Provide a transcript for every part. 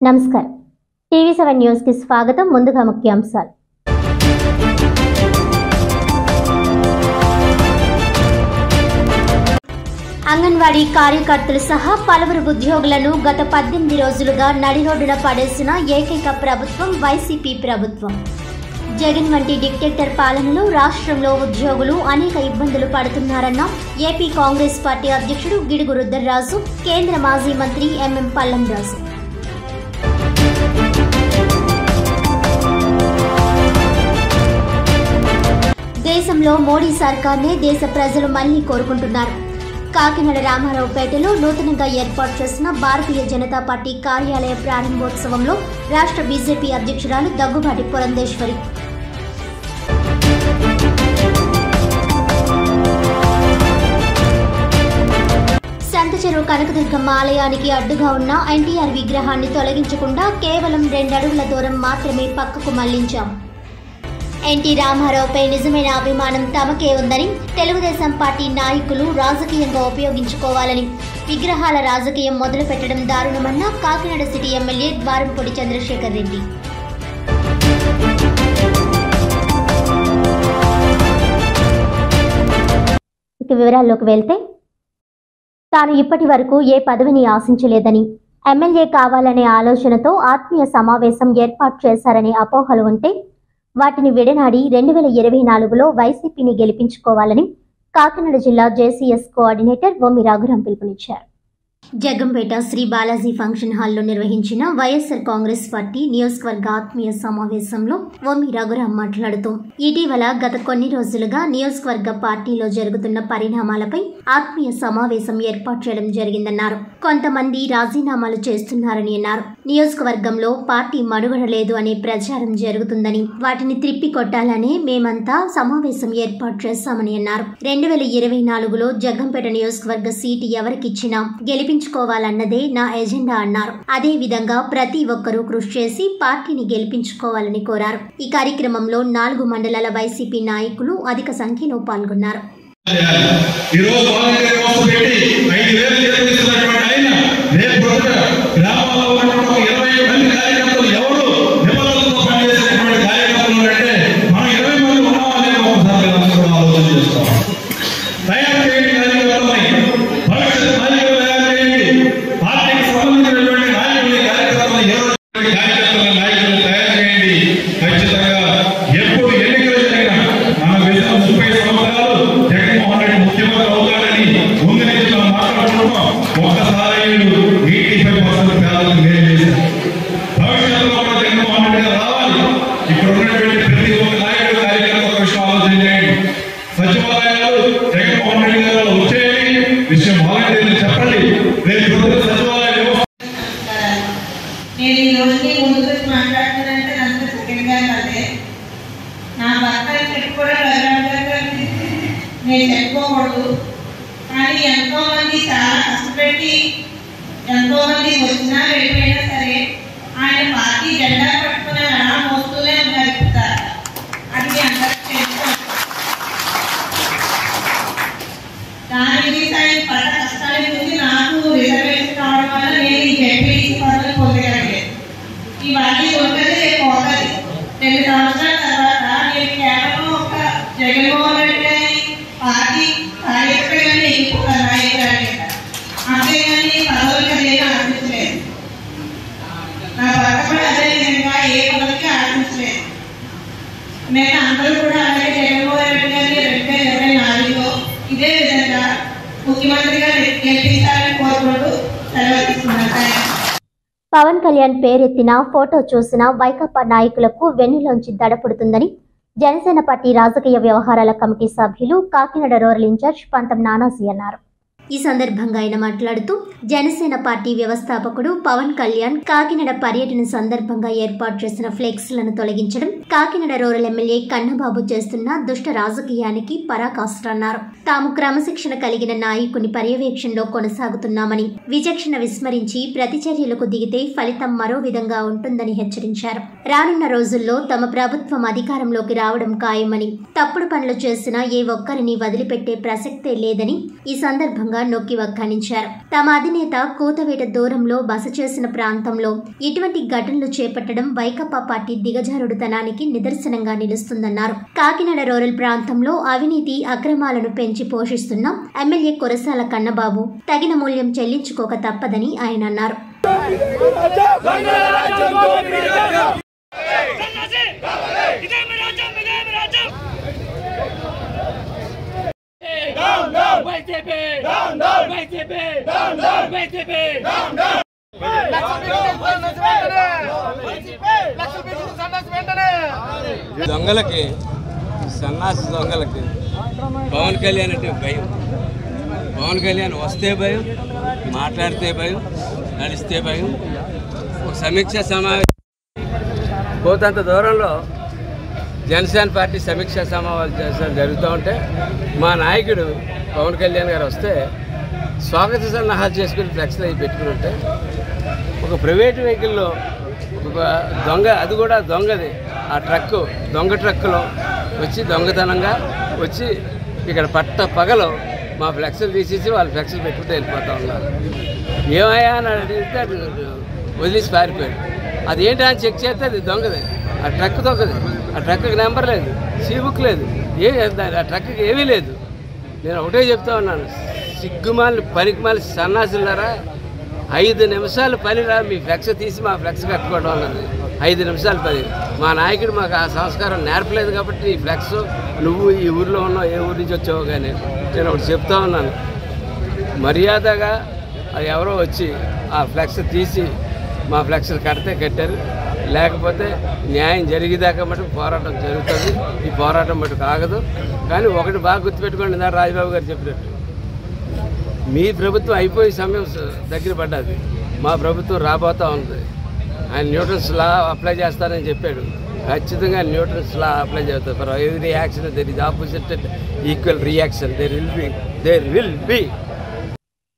నమస్కారం. టీవీ7 న్యూస్ కి స్వాగతం. ముందుగా ముఖ్యాంశాలు. అంగన్వాడీ కార్యకర్తలు సహా పలువురు ఉద్యోగులను గత 18 రోజులుగా నడిరోడ్డున పడేసిన ఏకైక ప్రభుత్వం వైసీపీ ప్రభుత్వం. జగన్ వంటి డిక్టేటర్ పాలనలో రాష్ట్రంలో ఉద్యోగులు అనేక ఇబ్బందులు పడుతున్నారన్న ఏపీ కాంగ్రెస్ పార్టీ అధ్యక్షుడు గిడుగు రుద్రరాజు, కేంద్ర మాజీ మంత్రి ఎంఎం పల్లంరాజు. దేశంలో మోడీ సర్కార్నే దేశ ప్రజలు మళ్లీ కోరుకుంటున్నారు. కాకినాడ రామారావుపేటలో నూతనంగా ఏర్పాటు చేసిన భారతీయ జనతా పార్టీ కార్యాలయ ప్రారంభోత్సవంలో రాష్ట్ర బీజేపీ అధ్యక్షురాలు దగ్గుబాటి పురంధేశ్వరి. సంతచెరువు కనకదుర్గమ్మ ఆలయానికి అడ్డుగా ఉన్న ఎన్టీఆర్ విగ్రహాన్ని తొలగించకుండా కేవలం 2 అడుగుల దూరం మాత్రమే పక్కకు మళ్లించాం. ఎన్టీ రామారావుపై నిజమైన అభిమానం తమకే ఉందని తెలుగుదేశం పార్టీ నాయకులు రాజకీయంగా ఉపయోగించుకోవాలని, విగ్రహాల రాజకీయం మొదలుపెట్టడం దారుణమన్న కాకినాడ సిటీ ఎమ్మెల్యే ద్వారంపూడి చంద్రశేఖర్ రెడ్డి. ఇక వివరాల్లోకి వెళ్తే, తాను ఇప్పటి వరకు ఏ పదవిని ఆశించలేదని, ఎమ్మెల్యే కావాలనే ఆలోచనతో ఆత్మీయ సమావేశం ఏర్పాటు చేశారనే అపోహలు ఉంటే వాటిని విడనాడి 2024లో వైసీపీని గెలిపించుకోవాలని కాకినాడ జిల్లా జేసీఎస్ కోఆర్డినేటర్ వొమ్మి రఘురాం పిలుపునిచ్చారు. జగ్గంపేట శ్రీ బాలాజీ ఫంక్షన్ హాల్లో నిర్వహించిన వైఎస్ఆర్ కాంగ్రెస్ పార్టీ నియోజకవర్గ ఆత్మీయ సమావేశంలో వొమ్మి రఘురాం మాట్లాడుతూ, ఇటీవల గత కొన్ని రోజులుగా నియోజకవర్గ పార్టీలో జరుగుతున్న పరిణామాలపై ఆత్మీయ సమావేశం ఏర్పాటు చేయడం జరిగిందన్నారు. కొంతమంది రాజీనామాలు చేస్తున్నారని అన్నారు. నియోజకవర్గంలో పార్టీ మనుగడ లేదు అనే ప్రచారం జరుగుతుందని, వాటిని త్రిప్పికొట్టాలనే మేమంతా సమావేశం ఏర్పాటు చేశామని అన్నారు. 2024లో జగ్గంపేట నియోజకవర్గ సీటు ఎవరికిచ్చినా గెలిపించుకోవాలన్నదే నా ఎజెండా అన్నారు. అదే విధంగా ప్రతి ఒక్కరూ కృషి చేసి పార్టీని గెలిపించుకోవాలని కోరారు. ఈ కార్యక్రమంలో 4 మండలాల వైసీపీ నాయకులు అధిక సంఖ్యలో పాల్గొన్నారు. నేను ఈ రోజుకి ముందు మాట్లాడుతున్నానంటే అంత సెకండ్గా కాదే, నా భర్త చెప్పుకోవడం నేను చెప్పుకోకూడదు. కానీ ఎంతోమంది చాలా కష్టపెట్టి ఎంతోమంది వచ్చినా వెళ్ళిపోయినా సరే ఆయన పార్టీ జెండా పట్టుకుని అలా మోస్తూనే ఉంటారు. అది అందరికీ తెలుసుకోవాలి. దాని గురించి ఆయన పడ్డ కష్టాల గురించి నాకు రిజర్వేషన్ కావడం వల్ల నేను ఈ జెడ్పీటీసీ పదవిని పొందగలిగాను. ఇవన్నీ ఉంటుంది, రేపు పోతుంది. 2 సంవత్సరాల తర్వాత నేను కేవలం ఒక జగన్మోహన్ రెడ్డి గారి పార్టీ కార్యకర్తగానే ఎన్నుకున్నాను నాయకురాలిగా. అంతేగాని పదవులకి నేను ఆశించలేదు. నా భర్త కూడా అదే విధంగా ఏ పదవికి ఆశించలేదు. నేను అందరూ కూడా అలాగే జగన్మోహన్ రెడ్డి గారిని 2024లో ఇదే విధంగా ముఖ్యమంత్రిగా గెలిపించాలని కోరుకుంటూ సెలవు తీసుకున్నాను. పవన్ కళ్యాణ్ పేరెత్తిన ఫోటో చూసిన వైకాపా నాయకులకు వెన్నులోంచి దడపుడుతుందని జనసేన పార్టీ రాజకీయ వ్యవహారాల కమిటీ సభ్యులు కాకినాడ రూరల్ ఇన్ఛార్జ్ పంతం నానాజీ అన్నారు. ఈ సందర్భంగా ఆయన మాట్లాడుతూ, జనసేన పార్టీ వ్యవస్థాపకుడు పవన్ కళ్యాణ్ కాకినాడ పర్యటన సందర్భంగా ఏర్పాటు చేసిన ఫ్లెక్స్లను తొలగించడం కాకినాడ రూరల్ ఎమ్మెల్యే కన్నబాబు చేస్తున్న దుష్ట రాజకీయానికి పరాకాష్ఠన్నారు. తాము క్రమశిక్షణ కలిగిన నాయకుని పర్యవేక్షణలో కొనసాగుతున్నామని, విచక్షణ విస్మరించి ప్రతిచర్యలకు దిగితే ఫలితం మరో విధంగా ఉంటుందని హెచ్చరించారు. రానున్న రోజుల్లో తమ ప్రభుత్వం అధికారంలోకి రావడం ఖాయమని, తప్పుడు పనులు చేసిన ఏ ఒక్కరిని వదిలిపెట్టే ప్రసక్తే లేదని ఈ సందర్భంగా తీవ్రంగా నొక్కి వక్కాణించారు. తమ అధినేత కూతవేట దూరంలో బస చేసిన ప్రాంతంలో ఇటువంటి ఘటనలు చేపట్టడం వైకాపా పార్టీ దిగజారుడుతనానికి నిదర్శనంగా నిలుస్తుందన్నారు. కాకినాడ రూరల్ ప్రాంతంలో అవినీతి అక్రమాలను పెంచి పోషిస్తున్న ఎమ్మెల్యే కురసాల కన్నబాబు తగిన మూల్యం చెల్లించుకోక తప్పదని ఆయన అన్నారు. దొంగలకి సన్నాసి దొంగలకి పవన్ కళ్యాణ్ అంటే భయం. పవన్ కళ్యాణ్ వస్తే భయం, మాట్లాడితే భయం, నడిస్తే భయం. ఒక సమీక్ష సమావేశం పోతంత దూరంలో జనసేన పార్టీ సమీక్ష సమావేశాలు జరుగుతూ ఉంటే మా నాయకుడు పవన్ కళ్యాణ్ గారు వస్తే స్వాగత సన్నాహాలు చేసుకుని ఫ్లెక్స్లు అవి పెట్టుకుని ఉంటే ఒక ప్రైవేటు వెహికల్లో ఒక దొంగ, అది కూడా దొంగది, ఆ ట్రక్కు దొంగ ట్రక్కులో వచ్చి దొంగతనంగా వచ్చి ఇక్కడ పగలు మా ఫ్లెక్స్లు తీసేసి వాళ్ళు ఫ్లెక్స్లు పెట్టుకుంటూ వెళ్ళిపోతూ ఉన్నారు. ఏమయ్యా అని అడిగితే అది వదిలేసి పారిపోయాడు. అది ఏంటి అని చెక్ చేస్తే అది దొంగది, ఆ ట్రక్ దొంగది, ఆ ట్రక్కి నెంబర్ లేదు, సీబుక్ లేదు, ఆ ట్రక్కి ఏమీ లేదు. నేను ఒకటే చెప్తా ఉన్నాను, సిగ్గుమాలి పనికిమాలి సన్నాసులారా, 5 నిమిషాలు పనిరా మీ ఫ్లెక్స్ తీసి మా ఫ్లెక్స్ కట్టుకోవడం అన్నది. 5 నిమిషాల పని. మా నాయకుడు మాకు ఆ సంస్కారం నేర్పలేదు కాబట్టి ఈ ఫ్లెక్స్ నువ్వు ఈ ఊరిలో ఉన్నావు, ఏ ఊరి నుంచి వచ్చావు కానీ నేను ఒకటి చెప్తా ఉన్నాను, మర్యాదగా అది ఎవరో వచ్చి ఆ ఫ్లెక్స్ తీసి మా ఫ్లెక్స్లు కడితే కట్టారు, లేకపోతే న్యాయం జరిగేదాకా మటుకు పోరాటం జరుగుతుంది. ఈ పోరాటం మటుకు ఆగదు. కానీ ఒకటి బాగా గుర్తుపెట్టుకోండి, నా రాజబాబు గారు చెప్పినట్టు, మీ ప్రభుత్వం అయిపోయే సమయం దగ్గర పడ్డది, మా ప్రభుత్వం రాబోతూ ఉంది. ఆయన న్యూటన్స్ లా అప్లై చేస్తానని చెప్పాడు. ఖచ్చితంగా న్యూటన్స్ లా అప్లై చేస్తారు. For every action there is opposite equal reaction, there will be.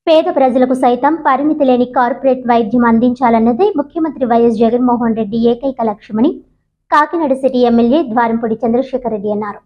పేద ప్రజలకు సైతం పరిమితి లేని కార్పొరేట్ వైద్యం అందించాలన్నదే ముఖ్యమంత్రి వైఎస్ జగన్మోహన్ రెడ్డి ఏకైక లక్ష్యమని కాకినాడ సిటీ ఎమ్మెల్యే ద్వారంపూడి చంద్రశేఖర్ రెడ్డి అన్నారు.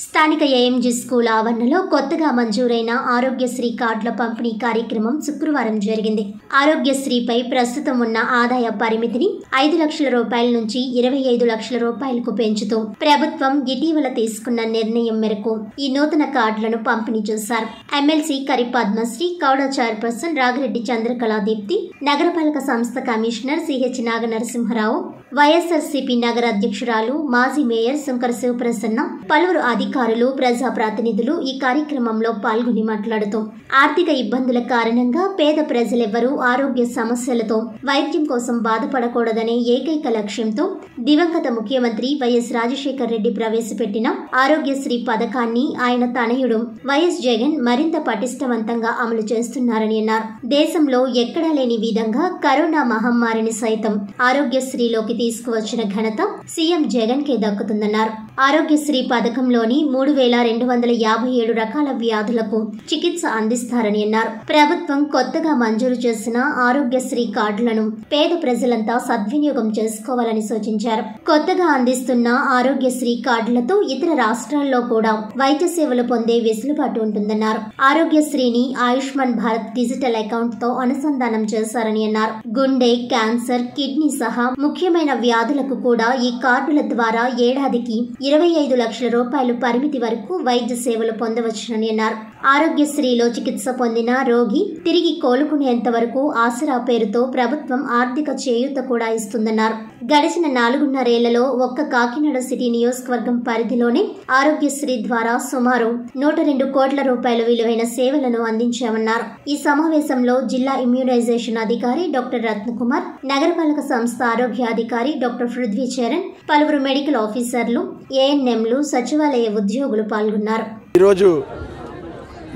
స్థానిక ఏఎంజీ స్కూల్ ఆవరణలో కొత్తగా మంజూరైన ఆరోగ్యశ్రీ కార్డుల పంపిణీ కార్యక్రమం శుక్రవారం జరిగింది. ఆరోగ్యశ్రీపై ప్రస్తుతం ఉన్న ఆదాయ పరిమితిని 5 లక్షల రూపాయల నుంచి 25 లక్షల రూపాయలకు పెంచుతూ ప్రభుత్వం ఇటీవల తీసుకున్న నిర్ణయం మేరకు ఈ నూతన కార్డులను పంపిణీ చేశారు. ఎమ్మెల్సీ కరి పద్మశ్రీ, కౌడ చైర్పర్సన్ రాగిరెడ్డి చంద్రకళాదీప్తి, నగరపాలక సంస్థ కమిషనర్ సిహెచ్ నాగనరసింహరావు, వైఎస్ఆర్సీపీ నగర అధ్యక్షురాలు మాజీ మేయర్ శంకర శివప్రసన్న, పలువురు అధికారులు, ప్రజాప్రతినిధులు ఈ కార్యక్రమంలో పాల్గొని మాట్లాడుతూ ఆర్థిక ఇబ్బందుల కారణంగా పేద ప్రజలెవ్వరూ ఆరోగ్య సమస్యలతో వైద్యం కోసం బాధపడకూడదనే ఏకైక లక్ష్యంతో దివంగత ముఖ్యమంత్రి వైఎస్ రాజశేఖర్ రెడ్డి ప్రవేశపెట్టిన ఆరోగ్యశ్రీ పథకాన్ని ఆయన తనయుడు వైఎస్ జగన్ మరింత పటిష్టవంతంగా అమలు చేస్తున్నారని అన్నారు. దేశంలో ఎక్కడా లేని విధంగా కరోనా మహమ్మారిని సైతం ఆరోగ్యశ్రీలోకి తీసుకువచ్చిన ఘనత సీఎం జగన్ కే దక్కుతుందన్నారు. ఆరోగ్యశ్రీ పథకంలోని 3257 రకాల వ్యాధులకు చికిత్స అందిస్తారని అన్నారు. ప్రభుత్వం కొత్తగా మంజూరు చేసిన ఆరోగ్యశ్రీ కార్డులను పేద ప్రజలంతా సద్వినియోగం చేసుకోవాలని సూచించారు. కొత్తగా అందిస్తున్న ఆరోగ్యశ్రీ కార్డులతో ఇతర రాష్ట్రాల్లో కూడా వైద్య సేవలు పొందే వెసులుబాటు ఉంటుందన్నారు. ఆరోగ్యశ్రీని ఆయుష్మాన్ భారత్ డిజిటల్ అకౌంట్ తో అనుసంధానం చేశారని అన్నారు. గుండె, క్యాన్సర్, కిడ్నీ సహా ముఖ్యమైన వ్యాధులకు కూడా ఈ కార్డుల ద్వారా ఏడాదికి 25 లక్షల రూపాయలు పరిమితి వరకు వైద్య సేవలు పొందవచ్చునని అన్నారు. ఆరోగ్యశ్రీలో చికిత్స పొందిన రోగి తిరిగి కోలుకునేంత వరకు ఆసరా పేరుతో ప్రభుత్వం ఆర్థిక చేయూత కూడా ఇస్తుందన్నారు. గడిచిన 4.5 ఒక్క కాకినాడ సిటీ నియోజకవర్గం పరిధిలోనే ఆరోగ్యశ్రీ ద్వారా సుమారు 102 కోట్ల రూపాయల విలువైన సేవలను అందించామన్నారు. ఈ సమావేశంలో జిల్లా ఇమ్యూనైజేషన్ అధికారి డాక్టర్ రత్నకుమార్, నగరపాలక సంస్థ ఆరోగ్యాధికారి డాక్టర్ పృథ్వీ చరణ్, పలువురు మెడికల్ ఆఫీసర్లు, ఏఎన్ఎంలు, సచివాలయ ఉద్యోగులు పాల్గొన్నారు. ఈరోజు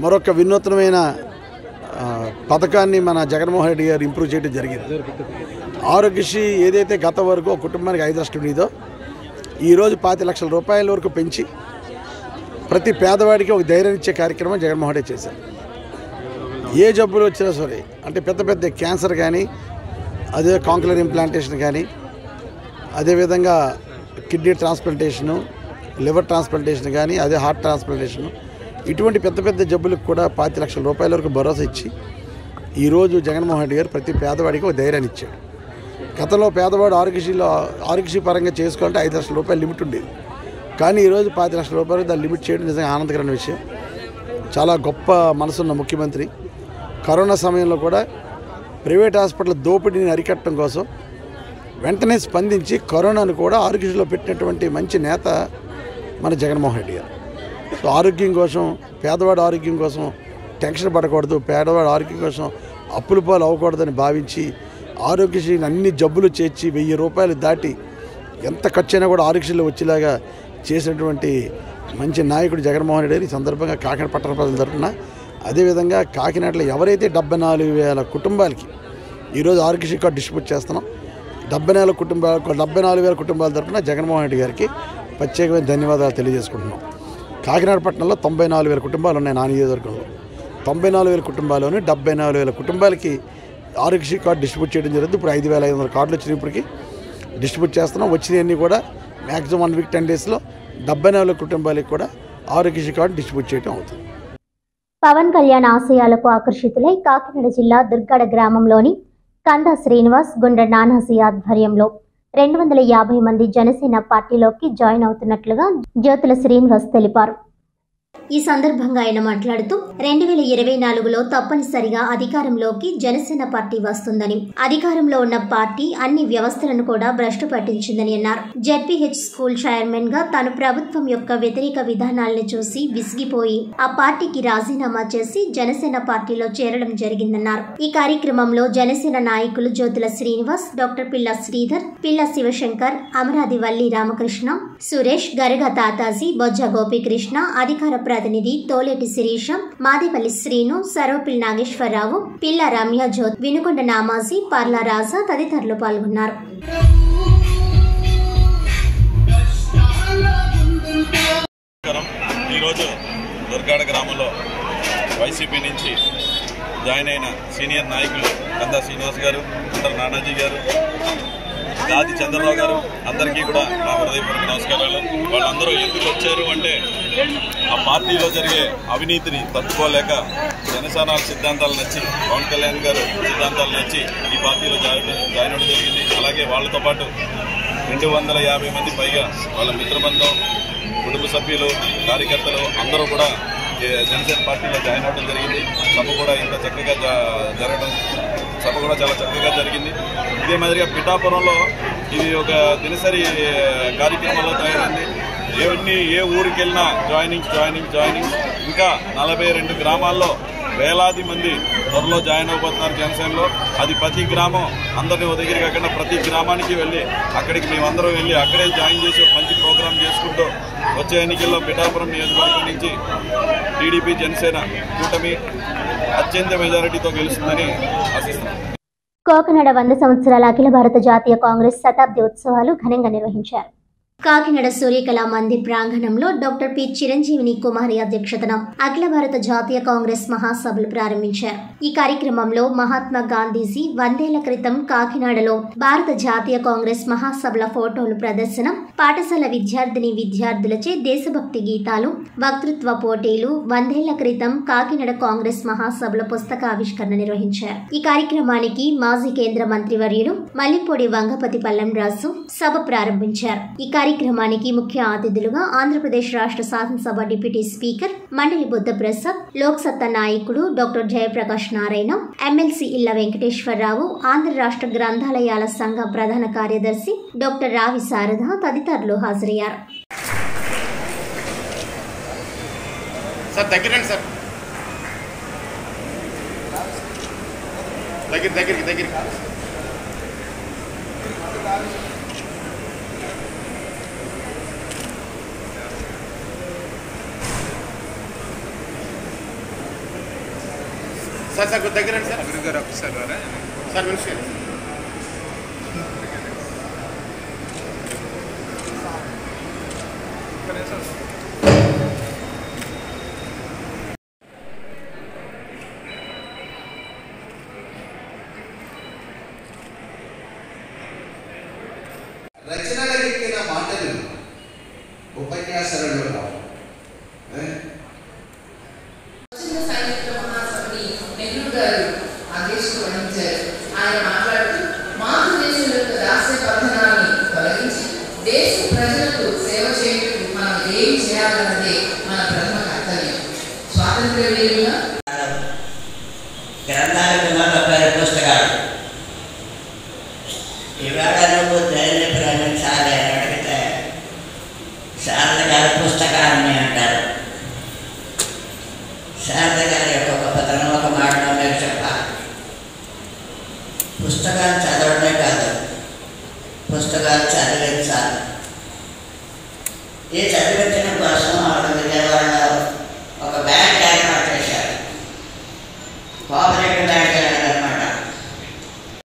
మరొక వినూత్నమైన పథకాన్ని మన జగన్మోహన్ రెడ్డి గారు ఇంప్రూవ్ చేయడం జరిగింది. ఆరోగ్యశ్రీ ఏదైతే గత వరకు ఒక కుటుంబానికి 5 లక్షలు ఉండేదో ఈరోజు 25 లక్షల రూపాయల వరకు పెంచి ప్రతి పేదవాడికి ఒక ధైర్యం ఇచ్చే కార్యక్రమం జగన్మోహన్ రెడ్డి చేశారు. ఏ జబ్బులు వచ్చినా సరే, అంటే పెద్ద పెద్ద క్యాన్సర్ కానీ, అదే కాంక్యులర్ ఇంప్లాంటేషన్ కానీ, అదేవిధంగా కిడ్నీ ట్రాన్స్ప్లాంటేషను, లివర్ ట్రాన్స్ప్లాంటేషన్ కానీ, అదే హార్ట్ ట్రాన్స్ప్లాంటేషను, ఇటువంటి పెద్ద పెద్ద జబ్బులకు కూడా 5 లక్షల రూపాయల వరకు భరోసా ఇచ్చి ఈరోజు జగన్మోహన్ రెడ్డి గారు ప్రతి పేదవాడికి ఒక ధైర్యాన్ని ఇచ్చాడు. గతంలో పేదవాడు ఆరోగ్యశ్రీ పరంగా చేసుకోవాలంటే 5 లక్షల రూపాయలు లిమిట్ ఉండేది. కానీ ఈరోజు 5 లక్షల రూపాయలు దాన్ని లిమిట్ చేయడం నిజంగా ఆనందకరమైన విషయం. చాలా గొప్ప మనసున్న ముఖ్యమంత్రి కరోనా సమయంలో కూడా ప్రైవేట్ హాస్పిటల్ దోపిడీని అరికట్టడం కోసం వెంటనే స్పందించి కరోనాను కూడా ఆరోగ్యశ్రీలో పెట్టినటువంటి మంచి నేత మన జగన్మోహన్ రెడ్డి గారు. సో ఆరోగ్యం కోసం, పేదవాడి ఆరోగ్యం కోసం టెన్షన్ పడకూడదు, పేదవాడి ఆరోగ్యం కోసం అప్పుల పాలు అవ్వకూడదని భావించి ఆరోగ్యశ్రీని అన్ని జబ్బులు చేర్చి 1000 రూపాయలు దాటి ఎంత ఖర్చు అయినా కూడా ఆరోగ్యశ్రీలో వచ్చేలాగా చేసినటువంటి మంచి నాయకుడు జగన్మోహన్ రెడ్డి గారు. ఈ సందర్భంగా కాకినాడ పట్టణ ప్రజల తరఫున, అదేవిధంగా కాకినాడలో ఎవరైతే 74,000 కుటుంబాలకి ఈరోజు ఆరోగ్యశ్రీ కార్డు డిస్ట్రిబ్యూట్ చేస్తున్నాం, 74,000 కుటుంబాల తరఫున జగన్మోహన్ రెడ్డి గారికి ప్రత్యేకమైన ధన్యవాదాలు తెలియజేసుకుంటున్నాం. కాకినాడ పట్టణంలో 94,000 కుటుంబాలు ఉన్నాయి. నా నియోజకవర్గంలో 94,000 కుటుంబాల్లోని 74,000 కుటుంబాలకి ఆరోగ్యశ్రీ కార్డు డిస్ట్రిబ్యూట్ చేయడం జరుగుతుంది. ఇప్పుడు 5,500 కార్డులు వచ్చినప్పటికీ డిస్ట్రిబ్యూట్ చేస్తున్నాం. వచ్చినవన్నీ కూడా మ్యాక్సిమం 1 వీక్ 10 డేస్లో 74 కుటుంబాలకు కూడా ఆరోగ్యశ్రీ కార్డు డిస్ట్రిబ్యూట్ చేయడం అవుతుంది. పవన్ కళ్యాణ్ ఆశయాలకు ఆకర్షితులై కాకినాడ జిల్లా దుర్గడ గ్రామంలోని కందా శ్రీనివాస్, గుండ్ర నానాజీ ఆధ్వర్యంలో 250 మంది జనసేన పార్టీలోకి జాయిన్ అవుతున్నట్లుగా జ్యోతుల శ్రీనివాస్ తెలిపారు. ఈ సందర్భంగా ఆయన మాట్లాడుతూ 2024లో తప్పనిసరిగా అధికారంలోకి జనసేన పార్టీ వస్తుందని, అధికారంలో ఉన్న పార్టీ అన్ని వ్యవస్థలను కూడా భ్రష్టు పట్టించిందని అన్నారు. జెడ్పీహెచ్ స్కూల్ చైర్మన్ గా తాను ప్రభుత్వం యొక్క వ్యతిరేక విధానాలను చూసి విసిగిపోయి ఆ పార్టీకి రాజీనామా చేసి జనసేన పార్టీలో చేరడం జరిగిందన్నారు. ఈ కార్యక్రమంలో జనసేన నాయకులు జ్యోతుల శ్రీనివాస్, డాక్టర్ పిల్ల శ్రీధర్, పిల్ల శివశంకర్, అమరాది వల్లి రామకృష్ణ, సురేష్, గరగ తాతాజీ, బొజ్జ గోపీకృష్ణ, అధికార ప్రతినిధి తోలేటి శిరీష, మాదేపల్లి శ్రీను, సరోపిల్ నాగేశ్వరరావు, పిల్ల రమ్య జ్యోత్, వినుకొండ నామాజీ, పార్ల రాజా తదితరులు పాల్గొన్నారు. ఈరోజు దుర్గాడ గ్రామంలో వైసీపీ నుంచి జాయిన్ అయిన సీనియర్ నాయకులు కందా శ్రీనివాస్ గారు, గుండ్ర నానాజీ గారు, గాది చంద్రరావు గారు అందరికీ కూడా నా హృదయపూర్వక నమస్కారాలు. వాళ్ళందరూ ఎందుకు వచ్చారు అంటే ఆ పార్టీలో జరిగే అవినీతిని తట్టుకోలేక జనసేన సిద్ధాంతాలు నచ్చి, పవన్ కళ్యాణ్ గారు సిద్ధాంతాలు నచ్చి ఈ పార్టీలో జాయిన్ అవ్వడం జరిగింది. అలాగే వాళ్ళతో పాటు 250 మంది పైగా వాళ్ళ మిత్రబృందం, కుటుంబ సభ్యులు, కార్యకర్తలు అందరూ కూడా జనసేన పార్టీలో జాయిన్ అవ్వడం జరిగింది. సభ కూడా ఇంత చక్కగా చాలా చక్కగా జరిగింది. ఇదే మాదిరిగా పిఠాపురంలో ఇది ఒక దినసరి కార్యక్రమంలో తయారైంది. ఏ ఊరికి వెళ్ళినా జాయినింగ్ ఇంకా 42 గ్రామాల్లో వేలాది మంది త్వరలో జాయిన్ అయిపోతున్నారు జనసేనలో. అది ప్రతి గ్రామం అందరినీ దగ్గర కాకుండా ప్రతి గ్రామానికి వెళ్ళి అక్కడికి మేమందరం వెళ్ళి అక్కడే జాయిన్ చేసి ఒక మంచి ప్రోగ్రాం చేసుకుంటూ వచ్చే ఎన్నికల్లో పిఠాపురం నియోజకవర్గం నుంచి టీడీపీ జనసేన కూటమి అత్యంత మెజారిటీతో గెలుస్తుందని ఆశిస్తున్నాం. కాకినాడ 100 సంవత్సరాల అఖిల భారత జాతీయ కాంగ్రెస్ శతాబ్ది ఉత్సవాలు ఘనంగా నిర్వహించారు. కాకినాడ సూర్యకళా మందిర్ ప్రాంగణంలో డాక్టర్ పి చిరంజీవిని కుమారి అధ్యక్షతన అఖిల భారత జాతీయ కాంగ్రెస్ మహాసభలు ప్రారంభించారు. ఈ కార్యక్రమంలో మహాత్మా గాంధీజీ 100 ఏళ్ల క్రితం కాకినాడలో భారత జాతీయ కాంగ్రెస్ మహాసభల ఫోటోలు ప్రదర్శన, పాఠశాల విద్యార్థులచే దేశభక్తి గీతాలు, వక్తృత్వ పోటీలు, 100 ఏళ్ల క్రితం కాకినాడ కాంగ్రెస్ మహాసభల పుస్తకావిష్కరణ నిర్వహించారు. ఈ కార్యక్రమానికి మాజీ కేంద్ర మంత్రివర్యులు మల్లిపూడి వంగపతి పల్లంరాజు సభ ప్రారంభించారు. ఈ కార్యక్రమానికి ముఖ్య అతిథులుగా ఆంధ్రప్రదేశ్ రాష్ట్ర శాసనసభ డిప్యూటీ స్పీకర్ మండలి బుద్ధప్రసాద్, లోక్సత్తా నాయకుడు డాక్టర్ జయప్రకాష్ నారాయణ, ఎమ్మెల్సీ ఇళ్ల వెంకటేశ్వరరావు, ఆంధ్ర రాష్ట్ర గ్రంథాలయాల సంఘ ప్రధాన కార్యదర్శి డాక్టర్ రావి శారద తదితరులు హాజరయ్యారు. సార్ కొద్ది దగ్గర సార్ గురుగారు ఒకసారి సార్ మనిషి రచనలకెక్కిన మాటలు ఉపన్యాసాలలో రావు. గ్రంథాలకు 170 పుస్తకాలు. ఇవాళ నువ్వు దేన్ని ప్రేమించాలి అని అడిగితే శారద గారి పుస్తకాన్ని అంటారు. శారద గారి యొక్క గొప్పతనం ఒక మాటలో మీరు చెప్పాలి. పుస్తకాలు చదవడమే కాదు, పుస్తకాలు చదివించాలి. ఈ చదివించడం కోసం